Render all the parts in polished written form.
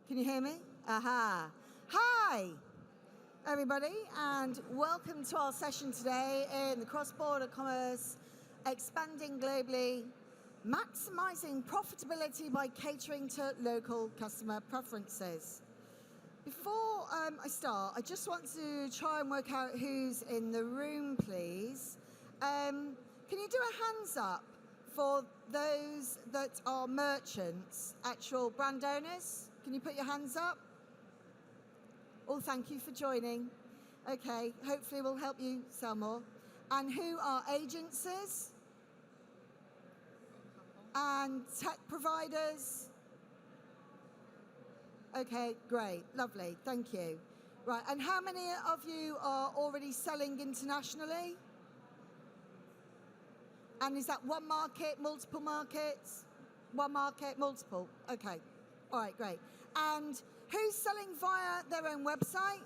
Can you hear me? Aha. Hi, everybody, and welcome to our session today in the cross-border commerce, expanding globally, maximising profitability by catering to local customer preferences. Before I start, I just want to try and work out who's in the room, please. Can you do a hands up for those that are merchants, actual brand owners? Can you put your hands up? Oh, thank you for joining. Okay, hopefully we'll help you sell more. And who are agencies? And tech providers? Okay, great, lovely, thank you. Right, and how many of you are already selling internationally? And is that one market, multiple markets? One market, multiple, okay. All right, great. And who's selling via their own website?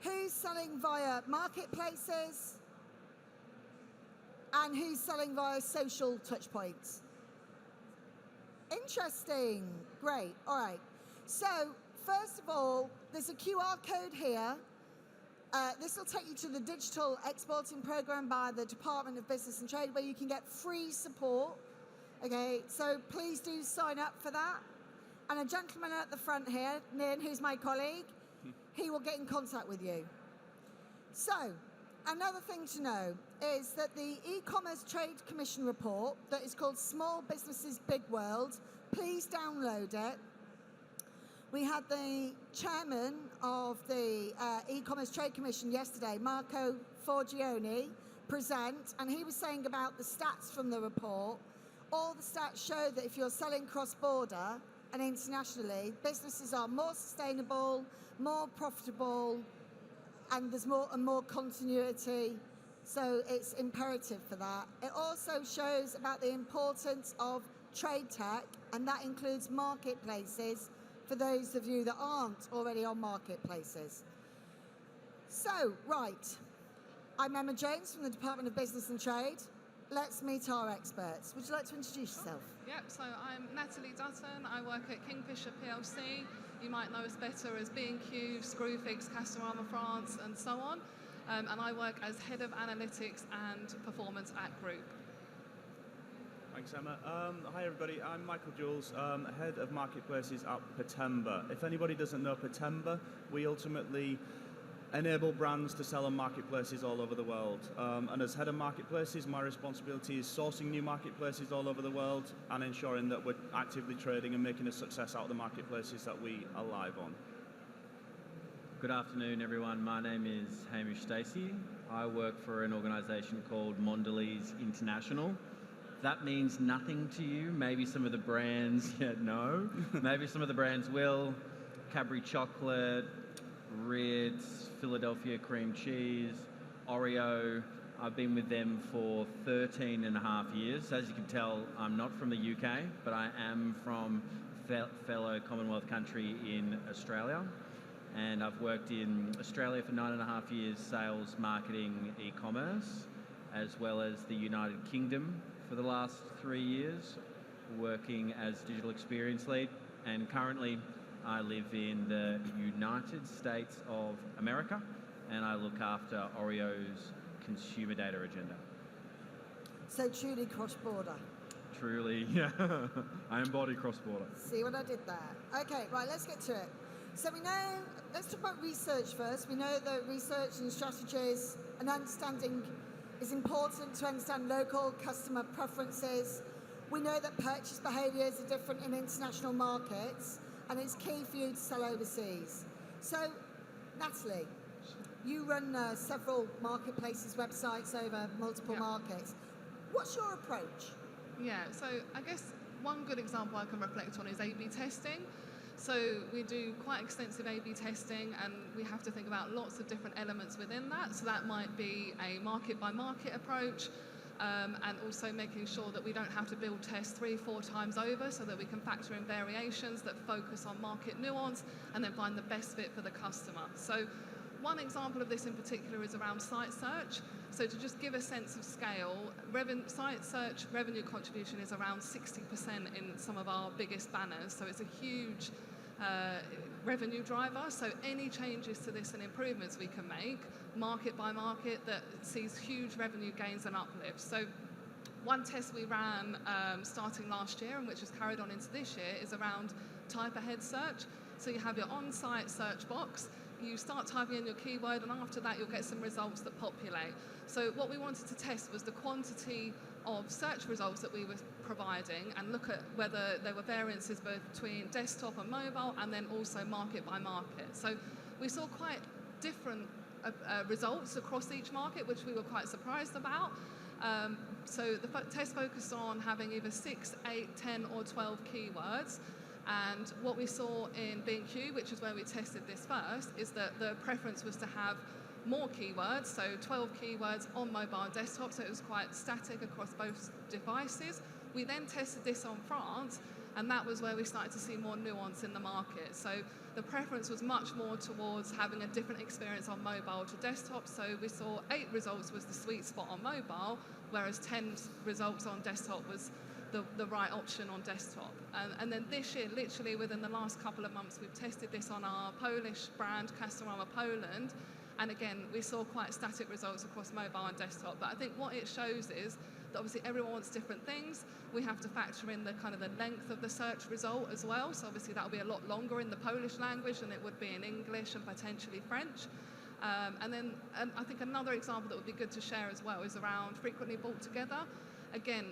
Who's selling via marketplaces? And who's selling via social touchpoints? Interesting, great, all right. So, first of all, there's a QR code here. This will take you to the digital exporting program by the Department of Business and Trade, where you can get free support. Okay, so please do sign up for that. And a gentleman at the front here, Nin, who's my colleague, he will get in contact with you. So, another thing to know is that the eCommerce Trade Commission report that is called Small Businesses Big World, please download it. We had the chairman of the eCommerce Trade Commission yesterday, Marco Forgione, present, and he was saying about the stats from the report. All the stats show that if you're selling cross-border and internationally, businesses are more sustainable, more profitable, and there's more and more continuity. So it's imperative for that. It also shows about the importance of trade tech, and that includes marketplaces for those of you that aren't already on marketplaces. So, right, I'm Emma Jones from the Department of Business and Trade. Let's meet our experts. Would you like to introduce yourself? Yep, so I'm Natalie Dutton. I work at Kingfisher PLC. You might know us better as B&Q, Screwfix, Castorama France, and so on. And I work as Head of Analytics and Performance at Group. Thanks, Emma. Hi, everybody. I'm Michael Joules, Head of Marketplaces at Pertemba. If anybody doesn't know Pertemba, we ultimately enable brands to sell on marketplaces all over the world. And as Head of Marketplaces, my responsibility is sourcing new marketplaces all over the world and ensuring that we're actively trading and making a success out of the marketplaces that we are live on. Good afternoon, everyone. My name is Hamish Stacey. I work for an organisation called Mondelez International. That means nothing to you. Maybe some of the brands, no. Maybe some of the brands will. Cadbury Chocolate, Ritz, Philadelphia Cream Cheese, OREO. I've been with them for 13 and a half years. As you can tell, I'm not from the UK, but I am from fellow Commonwealth country in Australia. And I've worked in Australia for 9.5 years, sales, marketing, e-commerce, as well as the United Kingdom for the last 3 years, working as digital experience lead. And currently, I live in the United States of America, and I look after OREO's consumer data agenda. So truly cross-border. Truly, yeah. I embody cross-border. See what I did there? Okay, right, let's get to it. So we know, let's talk about research first. We know that research and strategies and understanding is important to understand local customer preferences. We know that purchase behaviours are different in international markets, and it's key for you to sell overseas. So, Natalie, you run several marketplaces, websites over multiple markets. What's your approach? Yeah, so I guess one good example I can reflect on is A/B testing. So we do quite extensive A/B testing, and we have to think about lots of different elements within that. So that might be a market-by-market approach, and also making sure that we don't have to build tests 3-4 times over, so that we can factor in variations that focus on market nuance and then find the best fit for the customer. So one example of this in particular is around site search. So to just give a sense of scale, site search revenue contribution is around 60% in some of our biggest banners. So it's a huge revenue driver. So any changes to this and improvements we can make, market by market, that sees huge revenue gains and uplifts. So one test we ran starting last year, and which has carried on into this year, is around type ahead search. So you have your on-site search box, you start typing in your keyword, and after that you'll get some results that populate. So what we wanted to test was the quantity of search results that we were providing, and look at whether there were variances both between desktop and mobile, and then also market by market. So we saw quite different results across each market, which we were quite surprised about. So the test focused on having either 6, 8, 10 or 12 keywords. And what we saw in B&Q, which is where we tested this first, is that the preference was to have more keywords, so 12 keywords on mobile and desktop, so it was quite static across both devices. We then tested this on France, and that was where we started to see more nuance in the market. So the preference was much more towards having a different experience on mobile to desktop. So we saw 8 results was the sweet spot on mobile, whereas 10 results on desktop was the right option on desktop. And then this year, literally within the last couple of months, we've tested this on our Polish brand, Castorama Poland. And again, we saw quite static results across mobile and desktop. But I think what it shows is that obviously everyone wants different things. We have to factor in the kind of the length of the search result as well. So obviously that'll be a lot longer in the Polish language than it would be in English and potentially French. And then I think another example that would be good to share as well is around frequently bought together. Again,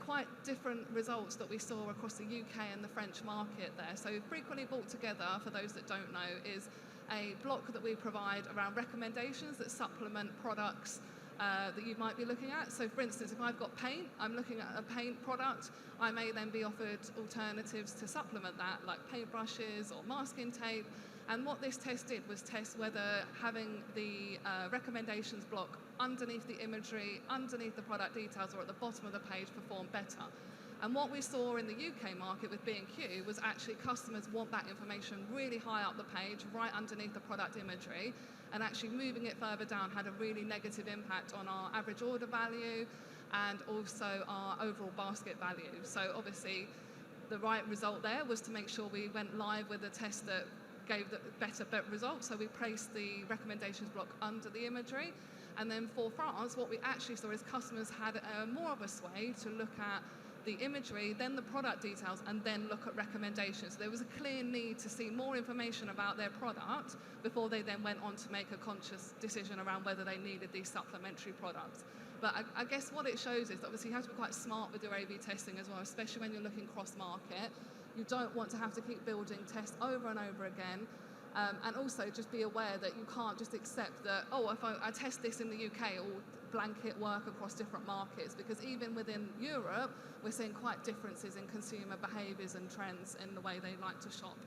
quite different results that we saw across the UK and the French market there. So frequently bought together, for those that don't know, is a block that we provide around recommendations that supplement products that you might be looking at. So for instance, if I've got paint, I'm looking at a paint product, I may then be offered alternatives to supplement that, like paintbrushes or masking tape. And what this test did was test whether having the recommendations block underneath the imagery, underneath the product details, or at the bottom of the page performed better. And what we saw in the UK market with B&Q was actually customers want that information really high up the page, right underneath the product imagery, and actually moving it further down had a really negative impact on our average order value and also our overall basket value. So obviously the right result there was to make sure we went live with a test that gave the better results. So we placed the recommendations block under the imagery. And then for France, what we actually saw is customers had more of a sway to look at the imagery, then the product details, and then look at recommendations. So there was a clear need to see more information about their product before they then went on to make a conscious decision around whether they needed these supplementary products. But I guess what it shows is that obviously you have to be quite smart with your A/B testing as well, especially when you're looking cross-market. You don't want to have to keep building tests over and over again. And also just be aware that you can't just accept that, oh, if I test this in the UK, it will blanket work across different markets, because even within Europe, we're seeing quite differences in consumer behaviours and trends in the way they like to shop.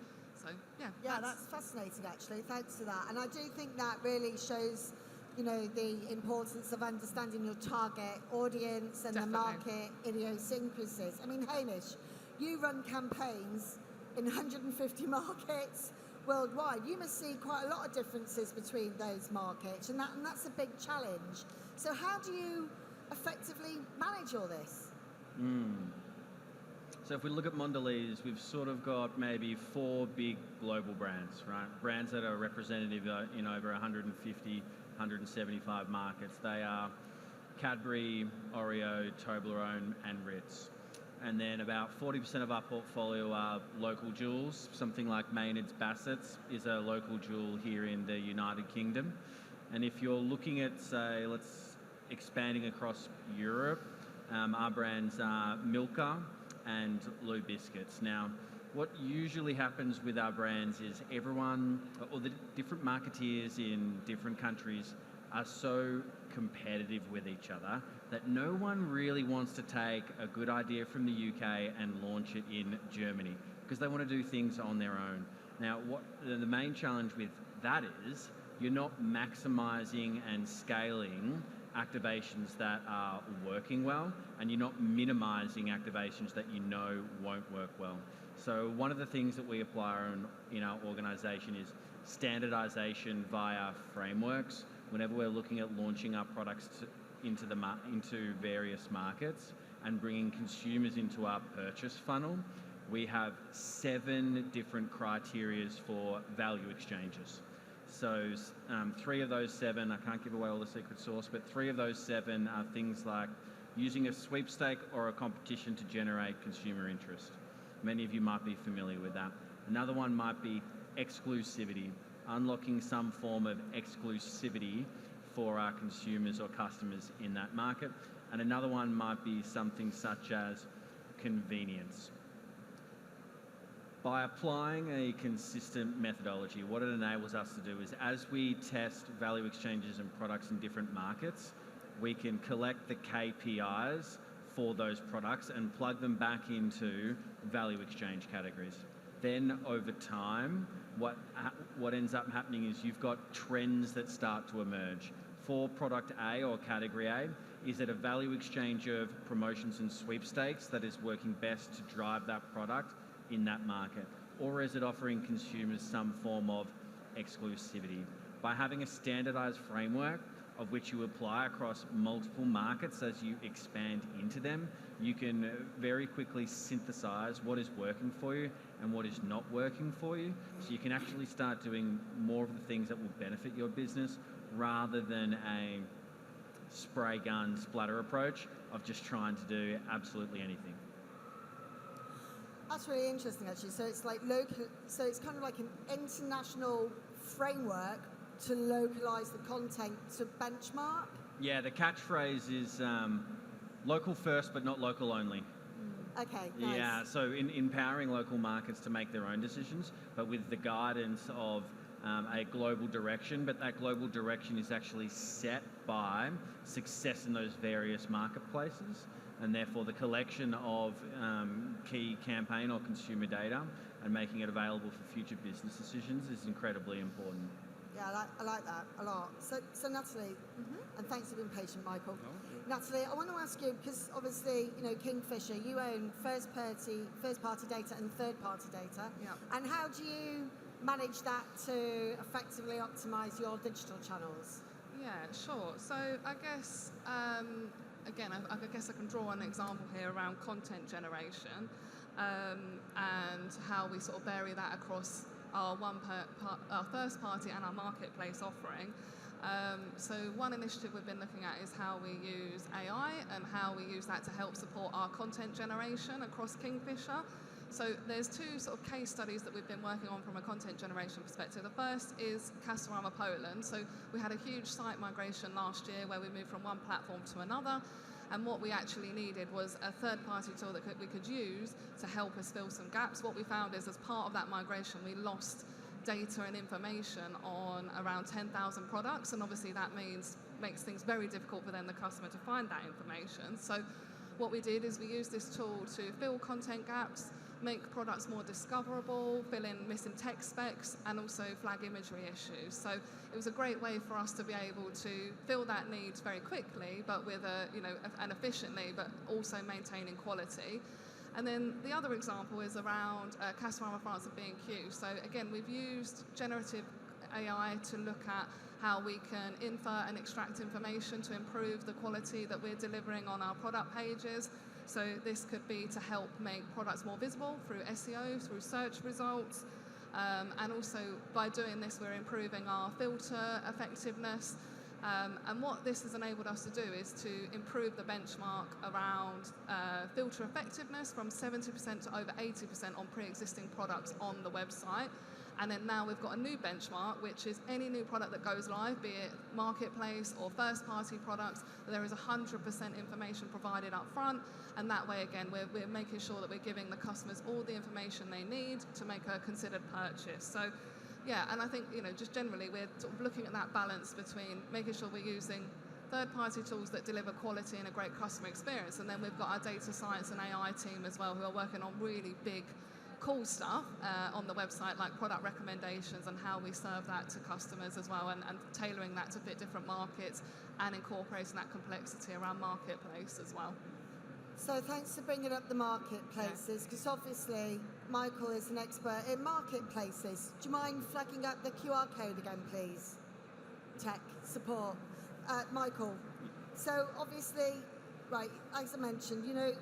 So, yeah. Yeah, that's fascinating, actually. Thanks for that. And I do think that really shows, you know, the importance of understanding your target audience and Definitely. the market idiosyncrasies. I mean, Hamish, you run campaigns in 150 markets worldwide. You must see quite a lot of differences between those markets, and that's a big challenge. So how do you effectively manage all this? So if we look at Mondelez, we've sort of got maybe 4 big global brands, right? Brands that are representative in over 150, 175 markets. They are Cadbury, OREO, Toblerone, and Ritz. And then about 40% of our portfolio are local jewels. Something like Maynard's Bassett's is a local jewel here in the United Kingdom. And if you're looking at, say, expanding across Europe, our brands are Milka and Lou Biscuits. Now, what usually happens with our brands is everyone, or the different marketeers in different countries, are so competitive with each other that no one really wants to take a good idea from the UK and launch it in Germany, because they want to do things on their own. Now, what the main challenge with that is, you're not maximising and scaling activations that are working well, and you're not minimising activations that you know won't work well. So one of the things that we apply in our organisation is standardisation via frameworks. Whenever we're looking at launching our products into various markets and bringing consumers into our purchase funnel, we have 7 different criterias for value exchanges. So 3 of those 7, I can't give away all the secret sauce, but 3 of those 7 are things like using a sweepstake or a competition to generate consumer interest. Many of you might be familiar with that. Another one might be exclusivity, unlocking some form of exclusivity for our consumers or customers in that market. And another one might be something such as convenience. By applying a consistent methodology, what it enables us to do is, as we test value exchanges and products in different markets, we can collect the KPIs for those products and plug them back into value exchange categories. Then over time, what ends up happening is you've got trends that start to emerge. For product A or category A, is it a value exchange of promotions and sweepstakes that is working best to drive that product in that market? Or is it offering consumers some form of exclusivity? By having a standardized framework of which you apply across multiple markets as you expand into them, you can very quickly synthesize what is working for you and what is not working for you. So you can actually start doing more of the things that will benefit your business rather than a spray gun splatter approach of just trying to do absolutely anything. That's really interesting, actually. So it's like local. So it's kind of like an international framework to localize the content to benchmark. Yeah, the catchphrase is local first, but not local only. Okay, nice. Yeah, so in empowering local markets to make their own decisions, but with the guidance of a global direction, but that global direction is actually set by success in those various marketplaces, and therefore the collection of key campaign or consumer data and making it available for future business decisions is incredibly important. Yeah, I like that a lot. So Natalie, and thanks for being patient, Michael. Natalie, I want to ask you, because obviously, Kingfisher, you own first-party data and third-party data. Yeah. And how do you manage that to effectively optimize your digital channels? Yeah, sure. So I guess, again, I guess I can draw an example here around content generation and how we sort of vary that across our first party and our marketplace offering. So one initiative we've been looking at is how we use AI and how we use that to help support our content generation across Kingfisher. So there's 2 sort of case studies that we've been working on from a content generation perspective. The first is Castorama Poland. So we had a huge site migration last year where we moved from one platform to another. And what we actually needed was a third-party tool that we could use to help us fill some gaps. What we found is, as part of that migration, we lost data and information on around 10,000 products, and obviously that makes things very difficult for then the customer to find that information. So what we did is we used this tool to fill content gaps, make products more discoverable, fill in missing text specs, and also flag imagery issues. So it was a great way for us to be able to fill that need very quickly, but with and efficiently, but also maintaining quality. And then the other example is around Castorama France and B&Q. So again, we've used generative AI to look at how we can infer and extract information to improve the quality that we're delivering on our product pages. So this could be to help make products more visible through SEO, through search results, and also by doing this we're improving our filter effectiveness. And what this has enabled us to do is to improve the benchmark around filter effectiveness from 70% to over 80% on pre-existing products on the website. And then now we've got a new benchmark, which is any new product that goes live, be it marketplace or first-party products, there is 100% information provided up front. And that way, again, we're making sure that we're giving the customers all the information they need to make a considered purchase. So, yeah, and I think, just generally, we're sort of looking at that balance between making sure we're using third-party tools that deliver quality and a great customer experience. And then we've got our data science and AI team as well, who are working on really big, cool stuff on the website, like product recommendations and how we serve that to customers as well, and tailoring that to fit different markets and incorporating that complexity around marketplace as well. So thanks for bringing up the marketplaces, because obviously Michael is an expert in marketplaces. Do you mind flagging up the QR code again, please? Tech support. Michael, so obviously, right, as I mentioned, you know,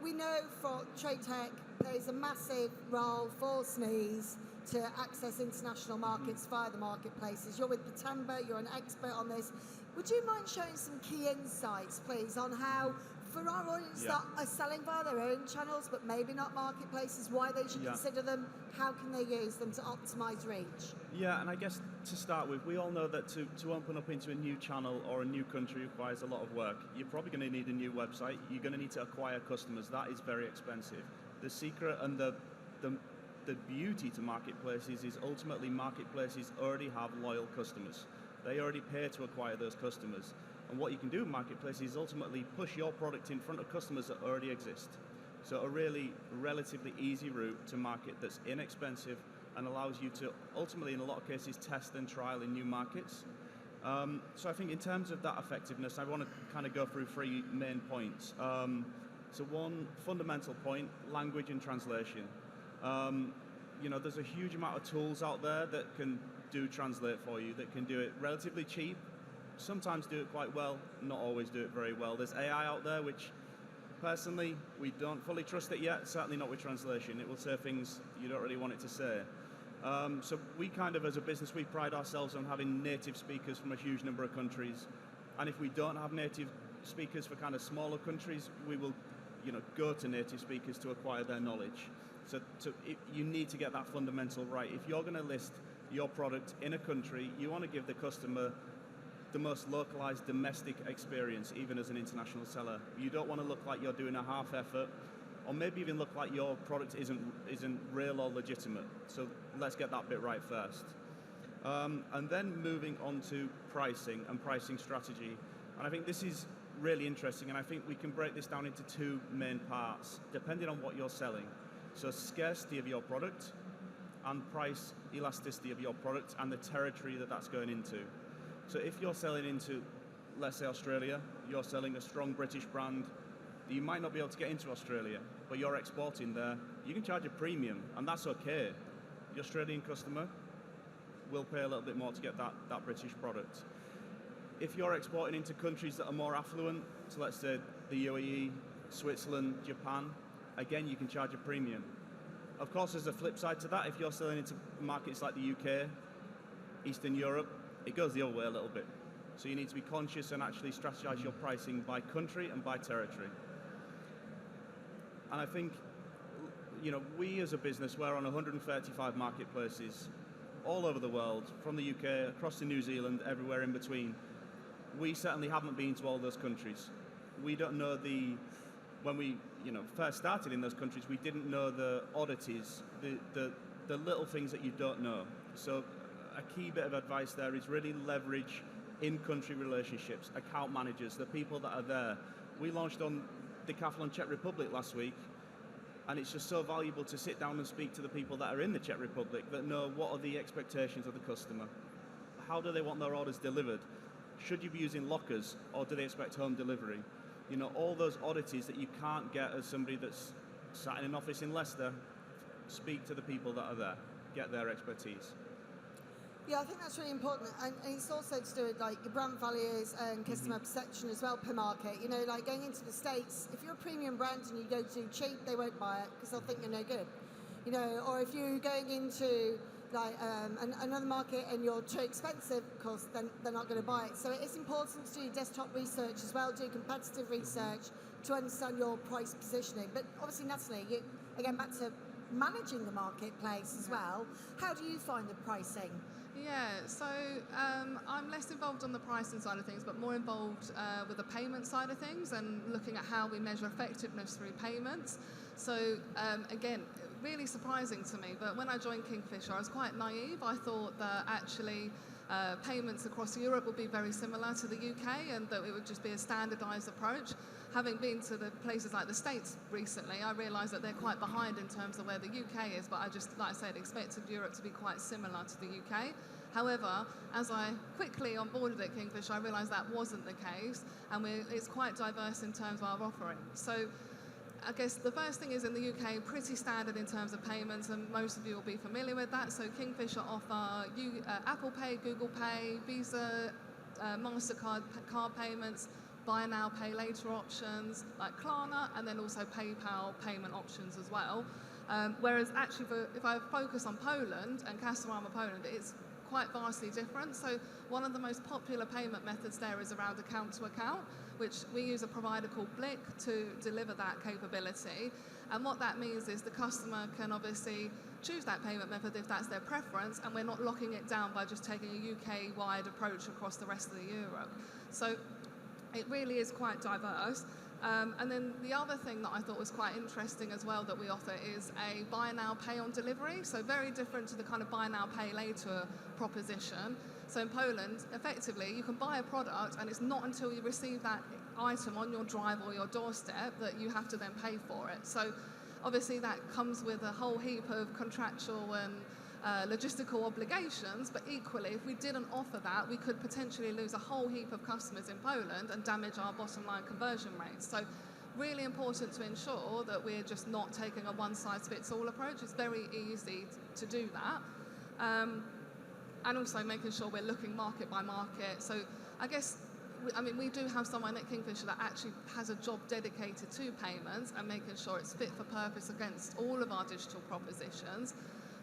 we know for trade tech plays a massive role for SMEs to access international markets via the marketplaces. You're with Pertemba, you're an expert on this. Would you mind sharing some key insights, please, on how, for our audience that are selling via their own channels, but maybe not marketplaces, why they should consider them, how can they use them to optimise reach? Yeah, and I guess to start with, we all know that to open up into a new channel or a new country requires a lot of work. You're probably going to need a new website. You're going to need to acquire customers. That is very expensive. The secret and the beauty to marketplaces is ultimately marketplaces already have loyal customers. They already pay to acquire those customers. And what you can do in marketplaces is ultimately push your product in front of customers that already exist. So a really relatively easy route to market that's inexpensive and allows you to ultimately, in a lot of cases, test and trial in new markets. So I think in terms of that effectiveness, I want to kind of go through 3 main points. So one fundamental point, language and translation. You know, there's a huge amount of tools out there that can do translate for you, that can do it relatively cheap, sometimes do it quite well, not always do it very well. There's AI out there, which personally, we don't fully trust it yet, certainly not with translation. It will say things you don't really want it to say. So we kind of, as a business, we pride ourselves on having native speakers from a huge number of countries. And if we don't have native speakers for kind of smaller countries, we will, you know, go to native speakers to acquire their knowledge. So you need to get that fundamental right. If you're going to list your product in a country, you want to give the customer the most localized domestic experience, even as an international seller. You don't want to look like you're doing a half effort, or maybe even look like your product isn't real or legitimate. So let's get that bit right first. And then moving on to pricing and pricing strategy. And I think this is really interesting, and I think we can break this down into 2 main parts, depending on what you're selling. So scarcity of your product and price elasticity of your product and the territory that that's going into. So if you're selling into, let's say, Australia, you're selling a strong British brand, you might not be able to get into Australia, but you're exporting there, you can charge a premium, and that's okay. The Australian customer will pay a little bit more to get that British product. If you're exporting into countries that are more affluent, so let's say the UAE, Switzerland, Japan, again, you can charge a premium. Of course, there's a flip side to that. If you're selling into markets like the UK, Eastern Europe, it goes the other way a little bit. So you need to be conscious and actually strategize your pricing by country and by territory. And I think, you know, we as a business, we're on 135 marketplaces all over the world, from the UK, across to New Zealand, everywhere in between. We certainly haven't been to all those countries. We don't know when we, you know, first started in those countries, we didn't know the oddities, the little things that you don't know. So a key bit of advice there is really leverage in-country relationships, account managers, the people that are there. We launched on Decathlon Czech Republic last week, and it's just so valuable to sit down and speak to the people that are in the Czech Republic that know what are the expectations of the customer. How do they want their orders delivered? Should you be using lockers, or do they expect home delivery? You know, all those oddities that you can't get as somebody that's sat in an office in Leicester. Speak to the people that are there, get their expertise. Yeah, I think that's really important, and it's also to do with like your brand values and customer perception as well per market. You know, like going into the States, if you're a premium brand and you go too cheap, they won't buy it because they'll think you're no good. You know, or if you're going into like another market and you're too expensive, of course, then they're not going to buy it. So it's important to do desktop research as well, do competitive research to understand your price positioning. But obviously, Natalie, again, back to managing the marketplace as well. How do you find the pricing? Yeah, so I'm less involved on the pricing side of things, but more involved with the payment side of things and looking at how we measure effectiveness through payments. So again, really surprising to me, but when I joined Kingfisher, I was quite naive. I thought that actually payments across Europe would be very similar to the UK and that it would just be a standardised approach. Having been to the places like the States recently, I realised that they're quite behind in terms of where the UK is, but I just, like I said, expected Europe to be quite similar to the UK. However, as I quickly onboarded at Kingfisher, I realised that wasn't the case, and it's quite diverse in terms of our offering. So I guess the first thing is in the UK, pretty standard in terms of payments, and most of you will be familiar with that. So Kingfisher offer Apple Pay, Google Pay, Visa, MasterCard card payments, buy now, pay later options like Klarna, and then also PayPal payment options as well. Whereas actually, if I focus on Poland and Castorama Poland, it's quite vastly different. So one of the most popular payment methods there is around account to account, which we use a provider called Blick to deliver that capability. And what that means is the customer can obviously choose that payment method if that's their preference, and we're not locking it down by just taking a UK-wide approach across the rest of the Europe. So it really is quite diverse. And then the other thing that I thought was quite interesting as well that we offer is a buy now, pay on delivery. So very different to the kind of buy now, pay later proposition. So in Poland, effectively, you can buy a product and it's not until you receive that item on your drive or your doorstep that you have to then pay for it. So obviously that comes with a whole heap of contractual and logistical obligations, but equally, if we didn't offer that, we could potentially lose a whole heap of customers in Poland and damage our bottom line conversion rates. So really important to ensure that we're just not taking a one-size-fits-all approach. It's very easy to do that. And also making sure we're looking market by market. So I guess, we do have someone at Kingfisher that actually has a job dedicated to payments and making sure it's fit for purpose against all of our digital propositions.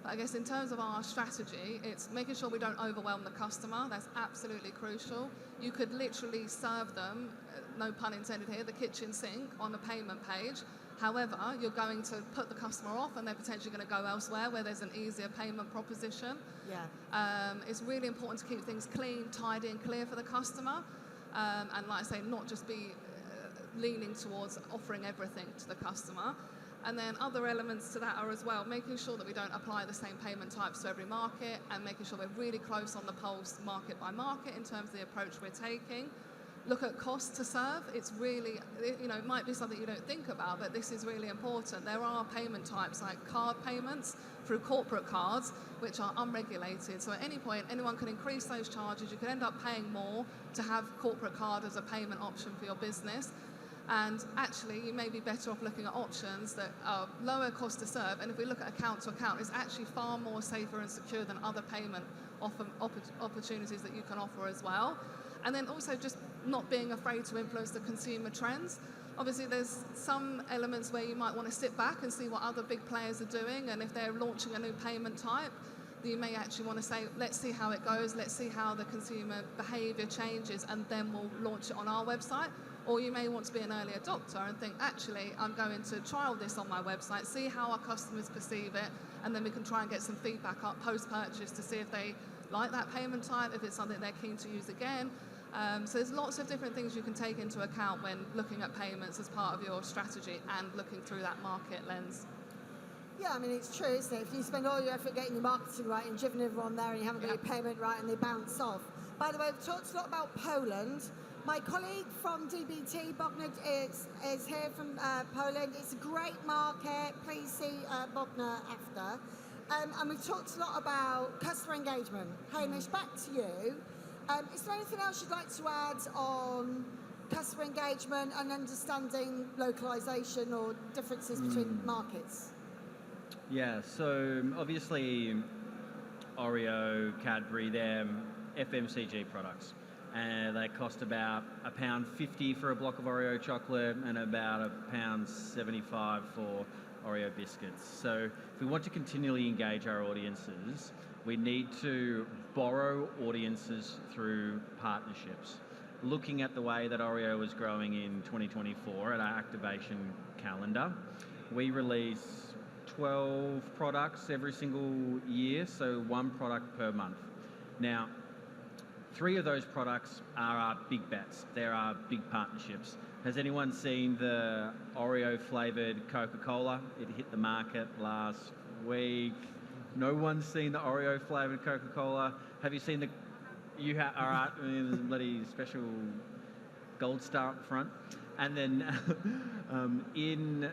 But I guess in terms of our strategy, it's making sure we don't overwhelm the customer. That's absolutely crucial. You could literally serve them, no pun intended here, the kitchen sink on a payment page. However, you're going to put the customer off and they're potentially going to go elsewhere where there's an easier payment proposition. Yeah. It's really important to keep things clean, tidy and clear for the customer. And like I say, not just be leaning towards offering everything to the customer. And then other elements to that are as well, making sure that we don't apply the same payment types to every market and making sure we're really close on the pulse market by market in terms of the approach we're taking. Look at cost to serve. It's really, it might be something you don't think about, but this is really important. There are payment types like card payments through corporate cards, which are unregulated. So at any point, anyone can increase those charges. You could end up paying more to have corporate card as a payment option for your business. And actually, you may be better off looking at options that are lower cost to serve. And if we look at account to account, it's actually far more safer and secure than other payment opportunities that you can offer as well. And then also just not being afraid to influence the consumer trends. Obviously, there's some elements where you might want to sit back and see what other big players are doing. And if they're launching a new payment type, you may actually want to say, let's see how it goes. Let's see how the consumer behaviour changes, and then we'll launch it on our website. Or you may want to be an early adopter and think, actually, I'm going to trial this on my website, see how our customers perceive it, and then we can try and get some feedback up post-purchase to see if they like that payment type, if it's something they're keen to use again. So there's lots of different things you can take into account when looking at payments as part of your strategy and looking through that market lens. Yeah, it's true, isn't it? If you spend all your effort getting your marketing right and driven everyone there and you haven't got your payment right and they bounce off. By the way, we've talked a lot about Poland. My colleague from DBT, Bogner, is here from Poland. It's a great market. Please see Bogner after. And we've talked a lot about customer engagement. Hamish, back to you. Is there anything else you'd like to add on customer engagement and understanding localisation or differences between markets? Yeah, so obviously OREO, Cadbury, they're FMCG products. And they cost about £1.50 for a block of OREO chocolate and about £1.75 for OREO biscuits. So if we want to continually engage our audiences, we need to borrow audiences through partnerships. Looking at the way that OREO is growing in 2024 at our activation calendar, we release 12 products every single year, so one product per month. Now, 3 of those products are our big bets. There are big partnerships. Has anyone seen the OREO flavoured Coca-Cola? It hit the market last week. No one's seen the OREO flavoured Coca-Cola. Have you seen the... all right, there's a bloody special gold star up front. And then in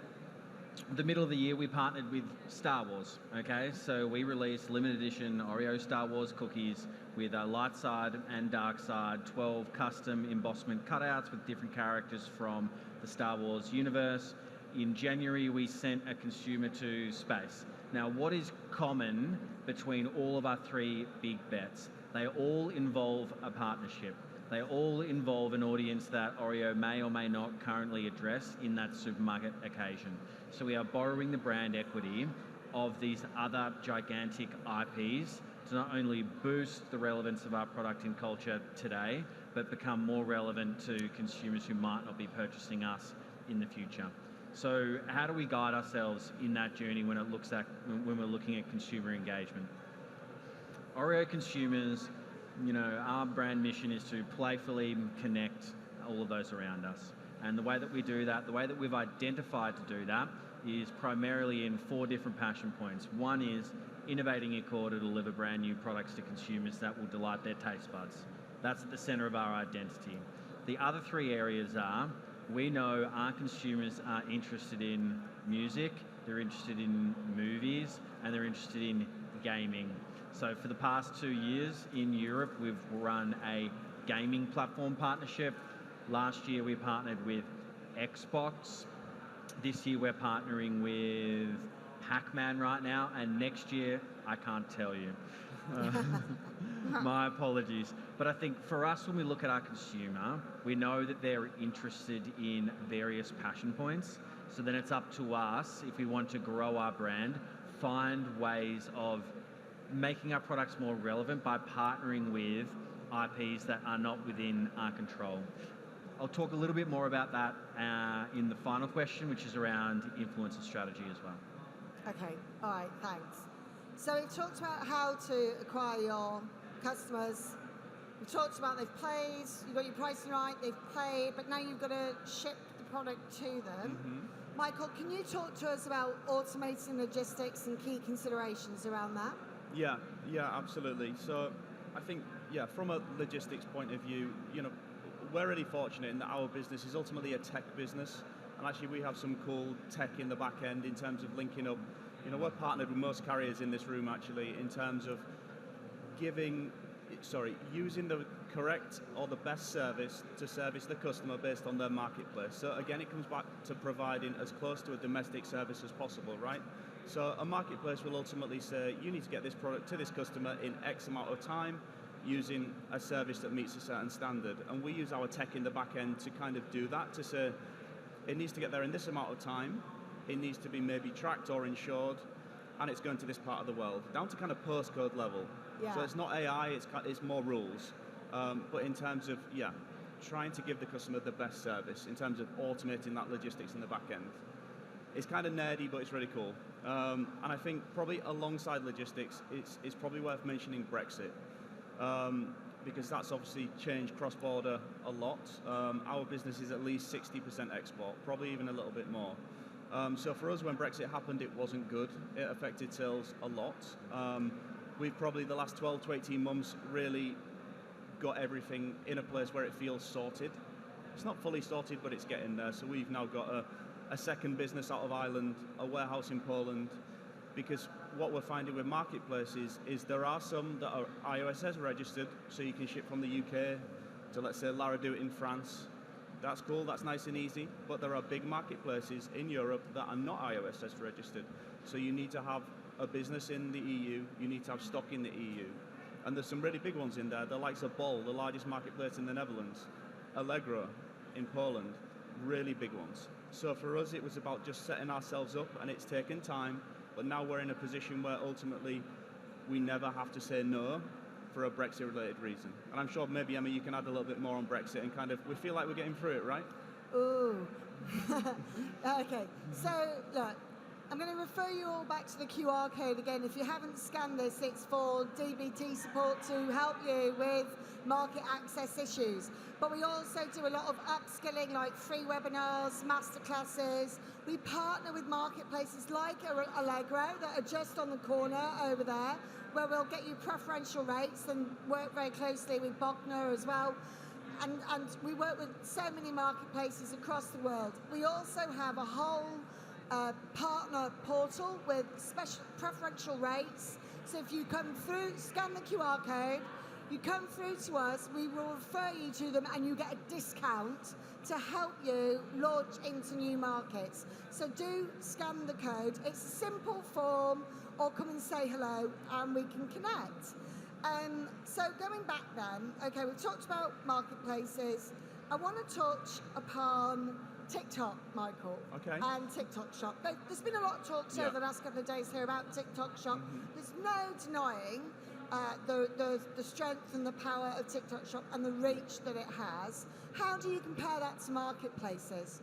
the middle of the year, we partnered with Star Wars, okay? So we released limited edition OREO Star Wars cookies with a light side and dark side, 12 custom embossment cutouts with different characters from the Star Wars universe in January, we sent a consumer to space. Now, what is common between all of our three big bets? They all involve a partnership. They all involve an audience that OREO may or may not currently address in that supermarket occasion. So we are borrowing the brand equity of these other gigantic IPs to not only boost the relevance of our product in culture today, but become more relevant to consumers who might not be purchasing us in the future. So how do we guide ourselves in that journey when we're looking at consumer engagement? OREO consumers, our brand mission is to playfully connect all of those around us. And the way that we do that, the way that we've identified to do that, is primarily in 4 different passion points. One is innovating your core to deliver brand new products to consumers that will delight their taste buds. That's at the center of our identity. The other 3 areas are, we know our consumers are interested in music, they're interested in movies, and they're interested in gaming. So for the past 2 years in Europe, we've run a gaming platform partnership. Last year we partnered with Xbox. This year we're partnering with Pac-Man right now, and next year, I can't tell you. My apologies. But I think for us, when we look at our consumer, we know that they're interested in various passion points. So then it's up to us, if we want to grow our brand, find ways of making our products more relevant by partnering with IPs that are not within our control. I'll talk a little bit more about that in the final question, which is around influencer strategy as well. Okay, all right, thanks. So we've talked about how to acquire your customers. We've talked about they've played, you've got your pricing right, they've played, but now you've got to ship the product to them. Mm-hmm. Michael, can you talk to us about automating logistics and key considerations around that? Yeah, absolutely. So I think, from a logistics point of view, we're really fortunate in that our business is ultimately a tech business. And actually we have some cool tech in the back end in terms of linking up. We're partnered with most carriers in this room actually in terms of using the correct or the best service to service the customer based on their marketplace. So again, it comes back to providing as close to a domestic service as possible, right? So a marketplace will ultimately say, you need to get this product to this customer in X amount of time using a service that meets a certain standard. And we use our tech in the back end to kind of do that, to say, it needs to get there in this amount of time, it needs to be maybe tracked or insured, and it's going to this part of the world, down to kind of postcode level. Yeah. So it's not AI, it's more rules. But in terms of, trying to give the customer the best service, in terms of automating that logistics in the back end. It's kind of nerdy, but it's really cool. And I think probably alongside logistics, it's probably worth mentioning Brexit. Because that's obviously changed cross-border a lot. Our business is at least 60% export, probably even a little bit more. So for us, when Brexit happened, it wasn't good. It affected sales a lot. We've probably, the last 12 to 18 months, really got everything in a place where it feels sorted. It's not fully sorted, but it's getting there. So we've now got a second business out of Ireland, a warehouse in Poland, because what we're finding with marketplaces is there are some that are IOSS registered, so you can ship from the UK to, let's say, Lara do it in France. That's cool, that's nice and easy, but there are big marketplaces in Europe that are not IOSS registered. So you need to have a business in the EU, you need to have stock in the EU. And there's some really big ones in there, the likes of Bol, the largest marketplace in the Netherlands, Allegro in Poland, really big ones. So for us, it was about just setting ourselves up, and it's taken time, but now we're in a position where ultimately we never have to say no for a Brexit-related reason. And I'm sure maybe, Emma, you can add a little bit more on Brexit and kind of, we feel like we're getting through it, right? Ooh. Okay, so look, I'm going to refer you all back to the QR code again. If you haven't scanned this, it's for DBT support to help you with market access issues. But we also do a lot of upskilling, like free webinars, masterclasses. We partner with marketplaces like Allegro that are just on the corner over there, where we'll get you preferential rates and work very closely with Bogner as well. And we work with so many marketplaces across the world. We also have a whole partner portal with special preferential rates. So if you come through, scan the QR code, you come through to us, we will refer you to them and you get a discount to help you launch into new markets. So do scan the code. It's a simple form, or come and say hello and we can connect. So going back then, okay, we've talked about marketplaces. I want to touch upon TikTok, Michael, and TikTok Shop. There's been a lot of talk over the last couple of days here about TikTok Shop. There's no denying the strength and the power of TikTok Shop and the reach that it has. How do you compare that to marketplaces?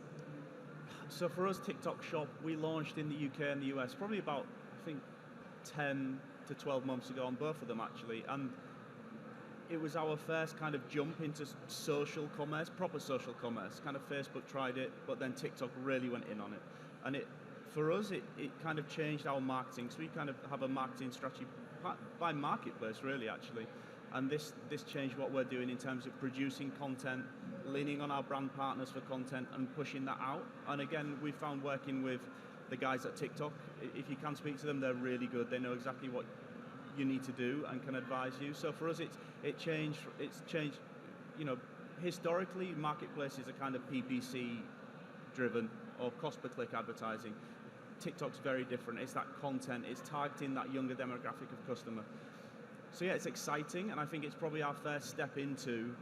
So for us, TikTok Shop, we launched in the UK and the US probably about, I think, 10 to 12 months ago on both of them actually, and it was our first kind of jump into social commerce, proper social commerce. Kind of Facebook tried it, but then TikTok really went in on it. And for us, it kind of changed our marketing. So we kind of have a marketing strategy by marketplace, really, actually. And this changed what we're doing in terms of producing content, leaning on our brand partners for content and pushing that out. And again, we found working with the guys at TikTok, if you can speak to them, they're really good. They know exactly what you need to do and can advise you. So for us, it's changed. You know, historically, marketplaces are kind of PPC driven or cost per click advertising. TikTok's very different. It's that content. It's targeting that younger demographic of customer. So yeah, it's exciting, and I think it's probably our first step into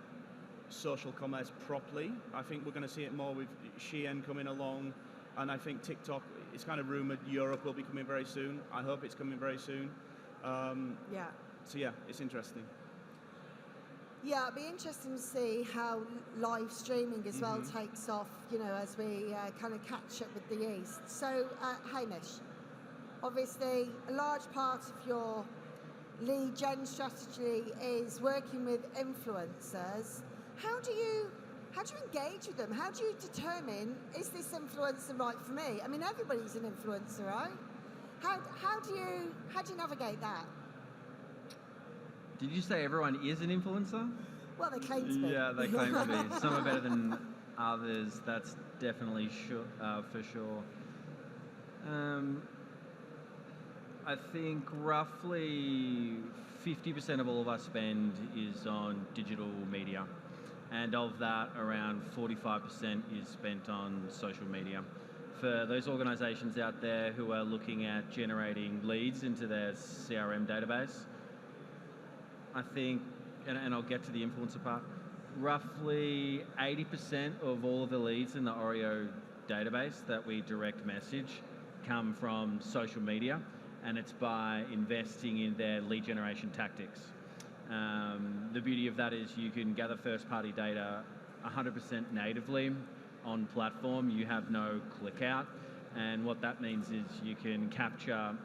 social commerce properly. I think we're going to see it more with Shein coming along, and I think TikTok, it's kind of rumored Europe will be coming very soon. I hope it's coming very soon. So yeah, it's interesting. Yeah, it'll be interesting to see how live streaming as well takes off, you know, as we kind of catch up with the East. So, Hamish, obviously a large part of your lead gen strategy is working with influencers. How do you engage with them? How do you determine, is this influencer right for me? I mean, everybody's an influencer, right? How do you navigate that? Did you say everyone is an influencer? Well, they claim to be. Yeah, they claim to be. Some are better than others. That's definitely for sure. I think roughly 50% of all of our spend is on digital media. And of that, around 45% is spent on social media. For those organisations out there who are looking at generating leads into their CRM database, I think, and I'll get to the influencer part, roughly 80% of all of the leads in the OREO database that we direct message come from social media, and it's by investing in their lead generation tactics. The beauty of that is you can gather first-party data 100% natively on platform. You have no click out, and what that means is you can capture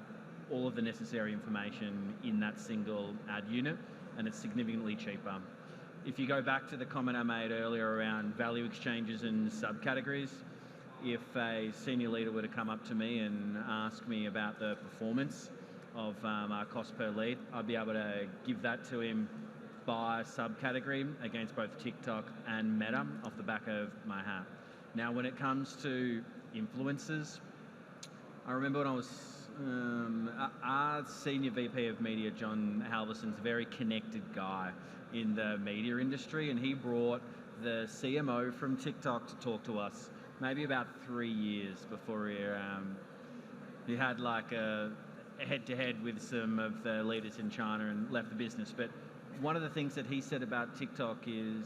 all of the necessary information in that single ad unit, and it's significantly cheaper. If you go back to the comment I made earlier around value exchanges and subcategories, if a senior leader were to come up to me and ask me about the performance of our cost per lead, I'd be able to give that to him by subcategory against both TikTok and Meta off the back of my hat. Now, when it comes to influencers, I remember when I was our senior VP of media, John Halverson's a very connected guy in the media industry, and he brought the CMO from TikTok to talk to us maybe about 3 years before he had like a head-to-head with some of the leaders in China and left the business. But one of the things that he said about TikTok is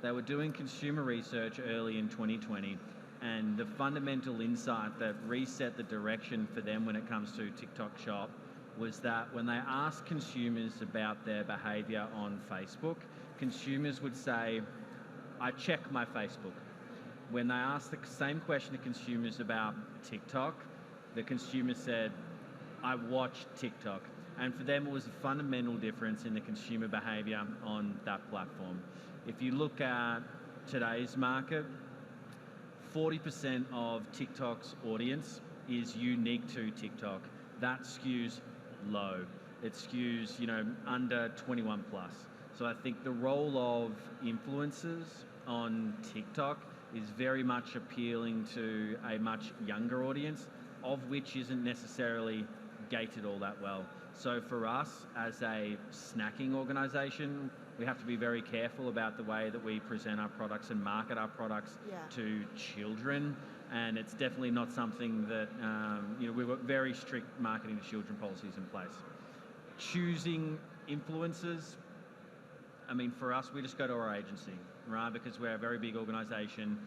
they were doing consumer research early in 2020, and the fundamental insight that reset the direction for them when it comes to TikTok Shop was that when they asked consumers about their behaviour on Facebook, consumers would say, I check my Facebook. When they asked the same question to consumers about TikTok, the consumer said, I watch TikTok. And for them, it was a fundamental difference in the consumer behaviour on that platform. If you look at today's market, 40% of TikTok's audience is unique to TikTok. That skews low. It skews, under 21 plus. So I think the role of influencers on TikTok is very much appealing to a much younger audience, of which isn't necessarily gated all that well. So for us, as a snacking organisation, we have to be very careful about the way that we present our products and market our products to children. And it's definitely not something that, we've got very strict marketing to children policies in place. Choosing influencers, I mean, for us, we just go to our agency, right? Because we're a very big organisation,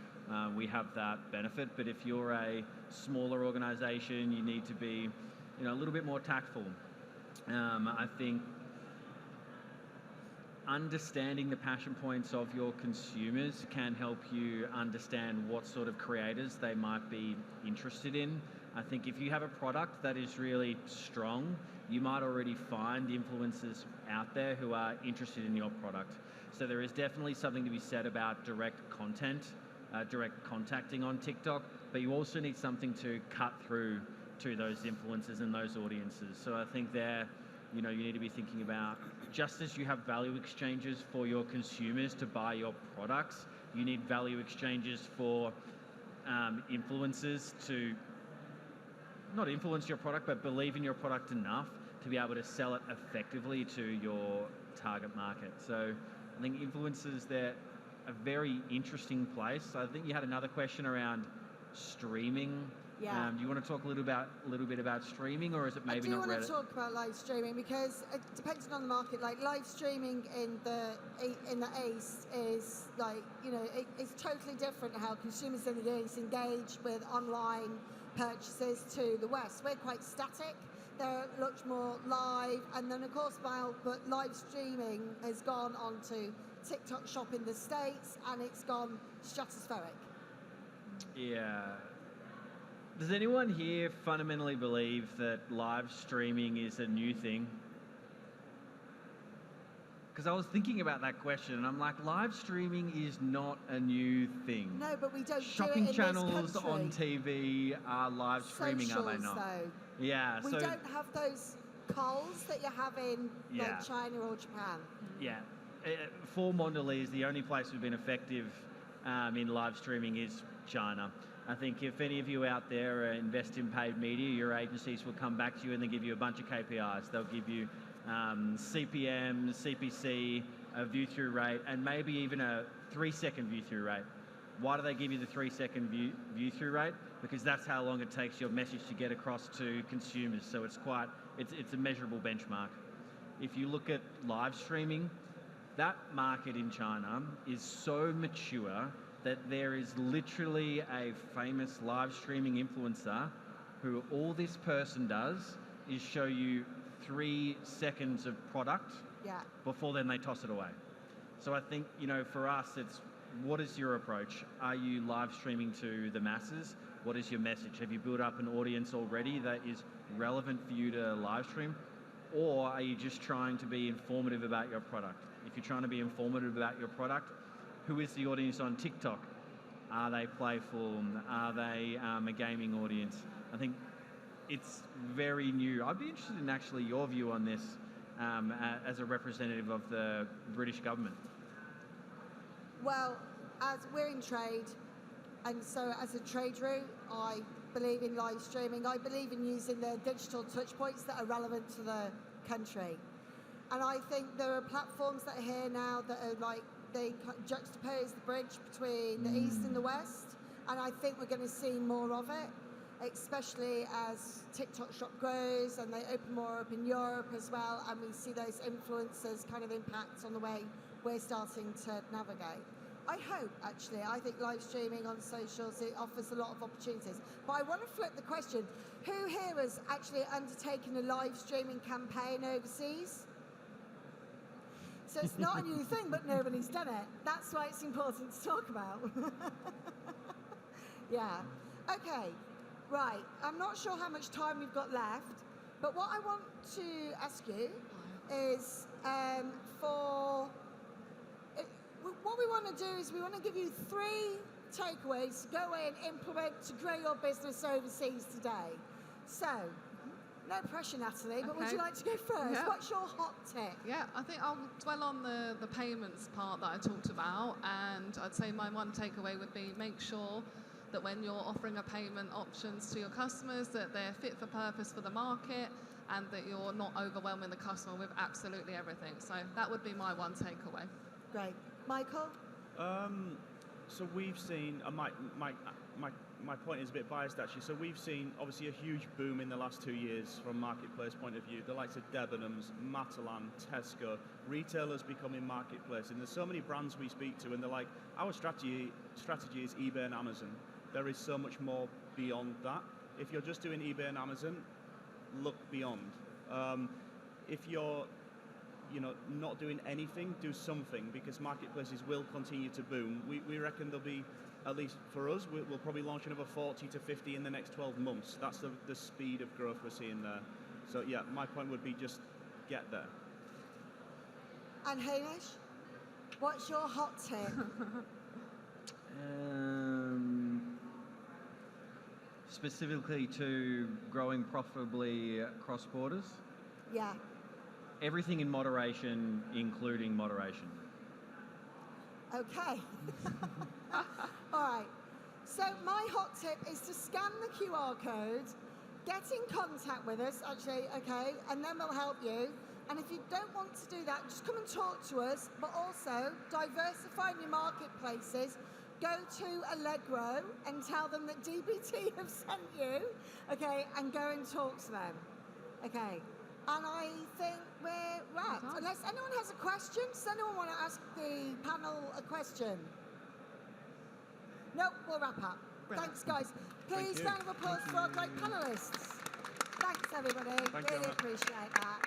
we have that benefit. But if you're a smaller organisation, you need to be, a little bit more tactful. I think understanding the passion points of your consumers can help you understand what sort of creators they might be interested in. I think if you have a product that is really strong, you might already find influencers out there who are interested in your product. So there is definitely something to be said about direct content, direct contacting on TikTok, but you also need something to cut through to those influencers and those audiences. So I think there, you need to be thinking about, just as you have value exchanges for your consumers to buy your products, you need value exchanges for influencers to not influence your product, but believe in your product enough to be able to sell it effectively to your target market. So I think influencers, they're a very interesting place. I think you had another question around streaming. Yeah. Do you want to talk a little bit about streaming, or is it maybe not I do want relevant? to talk about live streaming because depending on the market, like live streaming in the East is like, it's totally different how consumers in the East engage with online purchases to the West. We're quite static. They're much more live, and then of course but live streaming has gone onto TikTok Shop in the States, and it's gone stratospheric. Yeah. Does anyone here fundamentally believe that live streaming is a new thing? Because I was thinking about that question, and I'm like, live streaming is not a new thing. No, but we don't Shopping do it in channels this country. on TV are live streaming, Socials, are they not? Though. Yeah. We don't have those calls that you have in like China or Japan. Yeah. For Mondelez, the only place we've been effective in live streaming is China. I think if any of you out there invest in paid media, your agencies will come back to you and they'll give you a bunch of KPIs. They'll give you CPM, CPC, a view-through rate, and maybe even a 3-second view-through rate. Why do they give you the 3-second view-through rate? Because that's how long it takes your message to get across to consumers. So it's a measurable benchmark. If you look at live streaming, that market in China is so mature that there is literally a famous live streaming influencer who all this person does is show you 3 seconds of product before then they toss it away. So I think, for us, it's what is your approach? Are you live streaming to the masses? What is your message? Have you built up an audience already that is relevant for you to live stream? Or are you just trying to be informative about your product? If you're trying to be informative about your product, who is the audience on TikTok? Are they playful? Are they a gaming audience? I think it's very new. I'd be interested in actually your view on this as a representative of the British government. Well, as we're in trade, and so as a trade route, I believe in live streaming. I believe in using the digital touch points that are relevant to the country. And I think there are platforms that are here now that are like, they juxtapose the bridge between the East and the West. And I think we're going to see more of it, especially as TikTok Shop grows and they open more up in Europe as well. And we see those influencers kind of impact on the way we're starting to navigate. I hope, actually. I think live streaming on socials, it offers a lot of opportunities. But I want to flip the question. Who here has actually undertaken a live streaming campaign overseas? So it's not a new thing, but nobody's done it. That's why it's important to talk about. Yeah. Okay. Right. I'm not sure how much time we've got left, but what I want to ask you is what we want to do is we want to give you 3 takeaways to go in, implement to grow your business overseas today. So, no pressure, Natalie, but would you like to go first? Yeah. What's your hot tip? Yeah, I think I'll dwell on the payments part that I talked about, and I'd say my one takeaway would be make sure that when you're offering a payment options to your customers that they're fit for purpose for the market, and that you're not overwhelming the customer with absolutely everything. So that would be my one takeaway. Great. Michael? So we've seen, my point is a bit biased actually, so we've seen obviously a huge boom in the last 2 years from marketplace point of view. The likes of Debenhams, Matalan, Tesco, retailers becoming marketplace, and there's so many brands we speak to and they're like, our strategy is eBay and Amazon. There is so much more beyond that. If you're just doing eBay and Amazon, look beyond. If you're not doing anything, do something, because marketplaces will continue to boom. We reckon there'll be, at least for us, we'll probably launch another 40 to 50 in the next 12 months. That's the speed of growth we're seeing there. So yeah, my point would be just get there. And Hamish, what's your hot tip? Specifically to growing profitably cross borders? Yeah. Everything in moderation, including moderation. Okay. All right. So my hot tip is to scan the QR code, get in contact with us, actually, okay, and then we'll help you. And if you don't want to do that, just come and talk to us, but also diversify your marketplaces. Go to Allegro and tell them that DBT have sent you, okay, and go and talk to them, okay. And I think we're wrapped. Unless anyone has a question, does anyone want to ask the panel a question? No, we'll wrap up. Brilliant. Thanks, guys. Please, round of applause for our great panelists. Thanks, everybody. Thank you, Really Emma. appreciate that.